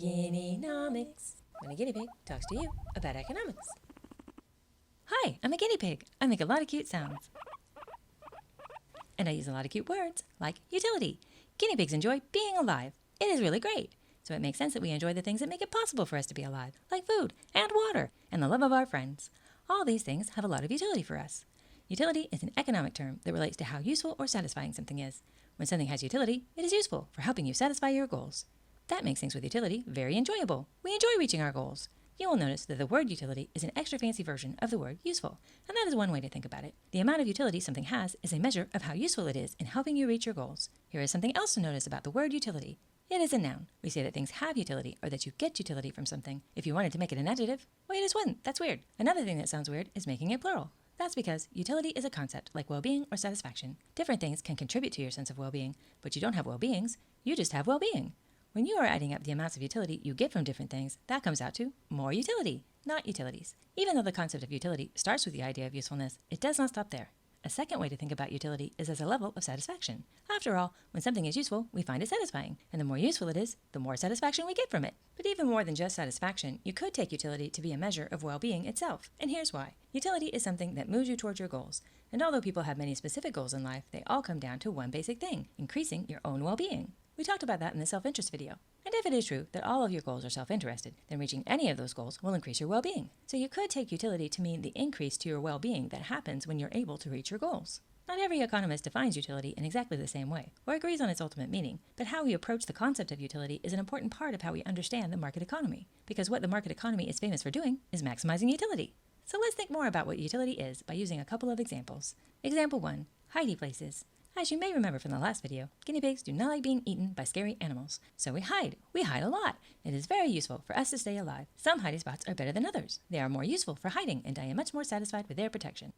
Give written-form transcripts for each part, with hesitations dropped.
Guinea-nomics, when a guinea pig talks to you about economics. Hi, I'm a guinea pig. I make a lot of cute sounds. And I use a lot of cute words, like utility. Guinea pigs enjoy being alive. It is really great. So it makes sense that we enjoy the things that make it possible for us to be alive, like food and water and the love of our friends. All these things have a lot of utility for us. Utility is an economic term that relates to how useful or satisfying something is. When something has utility, it is useful for helping you satisfy your goals. That makes things with utility very enjoyable. We enjoy reaching our goals. You will notice that the word utility is an extra fancy version of the word useful, and that is one way to think about it. The amount of utility something has is a measure of how useful it is in helping you reach your goals. Here is something else to notice about the word utility. It is a noun. We say that things have utility or that you get utility from something. If you wanted to make it an adjective, well, you just wouldn't. That's weird. Another thing that sounds weird is making it plural. That's because utility is a concept like well-being or satisfaction. Different things can contribute to your sense of well-being, but you don't have well-beings, you just have well-being. When you are adding up the amounts of utility you get from different things, that comes out to more utility, not utilities. Even though the concept of utility starts with the idea of usefulness, it does not stop there. A second way to think about utility is as a level of satisfaction. After all, when something is useful, we find it satisfying, and the more useful it is, the more satisfaction we get from it. But even more than just satisfaction, you could take utility to be a measure of well-being itself, and here's why. Utility is something that moves you towards your goals, and although people have many specific goals in life, they all come down to one basic thing: increasing your own well-being. We talked about that in the self-interest video. And if it is true that all of your goals are self-interested, then reaching any of those goals will increase your well-being. So you could take utility to mean the increase to your well-being that happens when you're able to reach your goals. Not every economist defines utility in exactly the same way, or agrees on its ultimate meaning, but how we approach the concept of utility is an important part of how we understand the market economy, because what the market economy is famous for doing is maximizing utility. So let's think more about what utility is by using a couple of examples. Example 1, hidey places. As you may remember from the last video, guinea pigs do not like being eaten by scary animals, so we hide. We hide a lot. It is very useful for us to stay alive. Some hidey spots are better than others. They are more useful for hiding, and I am much more satisfied with their protection.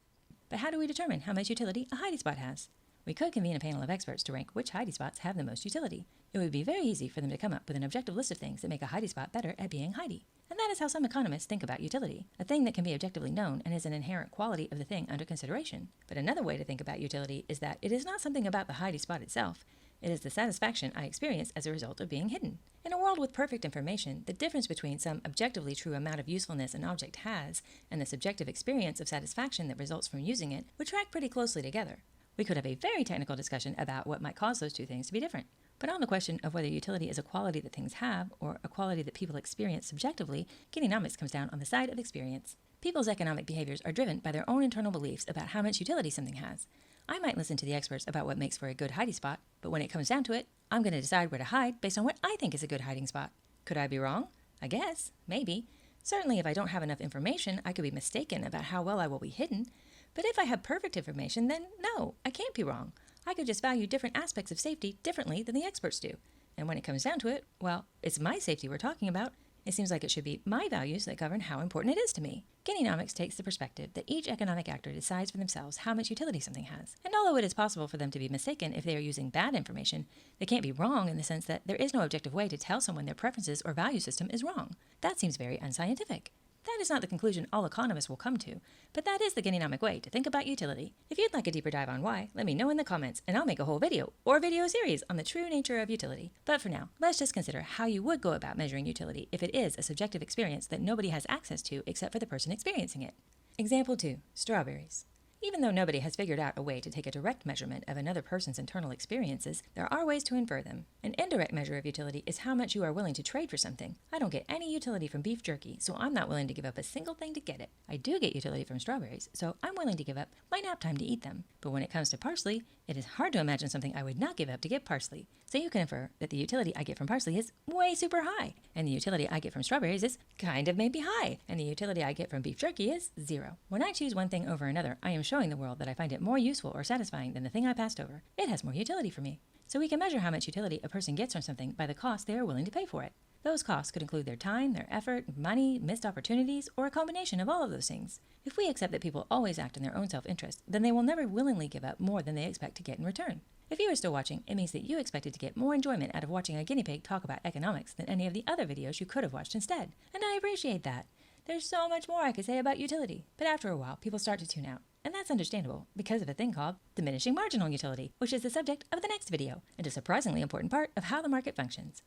But how do we determine how much utility a hidey spot has? We could convene a panel of experts to rank which hidey spots have the most utility. It would be very easy for them to come up with an objective list of things that make a hidey spot better at being hidey. And that is how some economists think about utility, a thing that can be objectively known and is an inherent quality of the thing under consideration. But another way to think about utility is that it is not something about the hidey spot itself. It is the satisfaction I experience as a result of being hidden. In a world with perfect information, the difference between some objectively true amount of usefulness an object has and the subjective experience of satisfaction that results from using it would track pretty closely together. We could have a very technical discussion about what might cause those two things to be different. But on the question of whether utility is a quality that things have or a quality that people experience subjectively, Guinea-nomics comes down on the side of experience. People's economic behaviors are driven by their own internal beliefs about how much utility something has. I might listen to the experts about what makes for a good hiding spot, but when it comes down to it, I'm going to decide where to hide based on what I think is a good hiding spot. Could I be wrong? I guess. Maybe. Certainly if I don't have enough information, I could be mistaken about how well I will be hidden. But if I have perfect information, then no, I can't be wrong. I could just value different aspects of safety differently than the experts do. And when it comes down to it, well, it's my safety we're talking about. It seems like it should be my values that govern how important it is to me. Guinea-nomics takes the perspective that each economic actor decides for themselves how much utility something has. And although it is possible for them to be mistaken if they are using bad information, they can't be wrong in the sense that there is no objective way to tell someone their preferences or value system is wrong. That seems very unscientific. That is not the conclusion all economists will come to, but that is the Guinea-nomic way to think about utility. If you'd like a deeper dive on why, let me know in the comments and I'll make a whole video or video series on the true nature of utility. But for now, let's just consider how you would go about measuring utility if it is a subjective experience that nobody has access to except for the person experiencing it. Example 2, strawberries. Even though nobody has figured out a way to take a direct measurement of another person's internal experiences, there are ways to infer them. An indirect measure of utility is how much you are willing to trade for something. I don't get any utility from beef jerky, so I'm not willing to give up a single thing to get it. I do get utility from strawberries, so I'm willing to give up my nap time to eat them. But when it comes to parsley, it is hard to imagine something I would not give up to get parsley. So you can infer that the utility I get from parsley is way super high, and the utility I get from strawberries is kind of maybe high, and the utility I get from beef jerky is 0. When I choose one thing over another, I am showing the world that I find it more useful or satisfying than the thing I passed over. It has more utility for me. So we can measure how much utility a person gets from something by the cost they are willing to pay for it. Those costs could include their time, their effort, money, missed opportunities, or a combination of all of those things. If we accept that people always act in their own self-interest, then they will never willingly give up more than they expect to get in return. If you are still watching, it means that you expected to get more enjoyment out of watching a guinea pig talk about economics than any of the other videos you could have watched instead. And I appreciate that. There's so much more I could say about utility, but after a while, people start to tune out. And that's understandable because of a thing called diminishing marginal utility, which is the subject of the next video, and a surprisingly important part of how the market functions.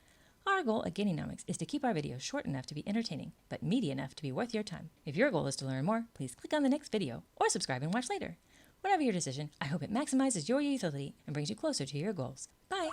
Our goal at Guineanomics is to keep our videos short enough to be entertaining, but meaty enough to be worth your time. If your goal is to learn more, please click on the next video or subscribe and watch later. Whatever your decision, I hope it maximizes your utility and brings you closer to your goals. Bye!